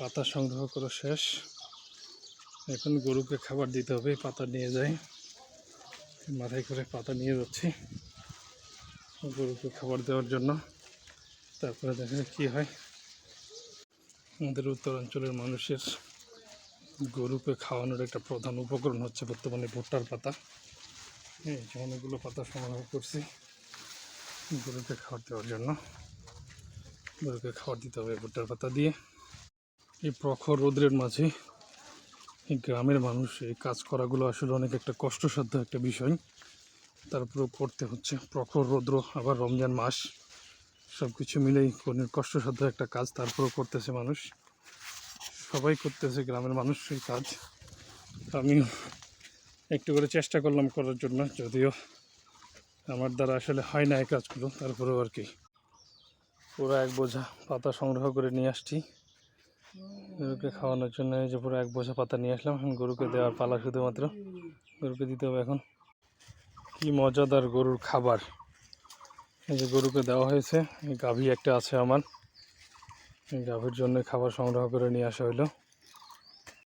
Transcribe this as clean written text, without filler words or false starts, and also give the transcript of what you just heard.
পাতা সংগ্রহ করা শেষ। এখন গরুকে খাবার দিতে হবে। পাতা নিয়ে যাই, মাথায় করে পাতা নিয়ে যাচ্ছি গরুকে খাবার দেওয়ার জন্য। তারপরে দেখা যাক কী হয়। আমাদের উত্তরাঞ্চলের মানুষের গরুকে খাওয়ানোর একটা প্রধান উপকরণ হচ্ছে বর্তমানে ভুট্টার পাতা। অনেকগুলো পাতা সংগ্রহ করছি গরুকে খাবার দেওয়ার জন্য। গরুকে খাবার দিতে হবে ভুট্টার পাতা দিয়ে। এই প্রখর রৌদ্রের মাঝে এই গ্রামের মানুষ এই কাজ করাগুলো আসলে অনেক একটা কষ্টসাধ্য একটা বিষয়। তারপরেও করতে হচ্ছে। প্রখর রৌদ্র, আবার রমজান মাস, সব কিছু মিলেই অনেক কষ্টসাধ্য একটা কাজ। তারপরেও করতেছে মানুষ, সবাই করতেছে গ্রামের মানুষ এই কাজ। আমিও একটু করে চেষ্টা করলাম করার জন্য, যদিও আমার দ্বারা আসলে হয় না এই কাজগুলো। তারপরেও আর কি পুরো এক বোঝা পাতা সংগ্রহ করে নিয়ে আসছি গরুকে খাওয়ানোর জন্য। এই যে পুরো এক বোঝা পাতা নিয়ে আসলাম। এখন গরুকে দেওয়ার পালা, শুধুমাত্র গরুকে দিতে হবে এখন। কি মজাদার গরুর খাবার! এই যে গরুকে দেওয়া হয়েছে। এই গাভী একটা আছে আমার, এই গাভীর জন্য খাবার সংগ্রহ করে নিয়ে আসা হইলো।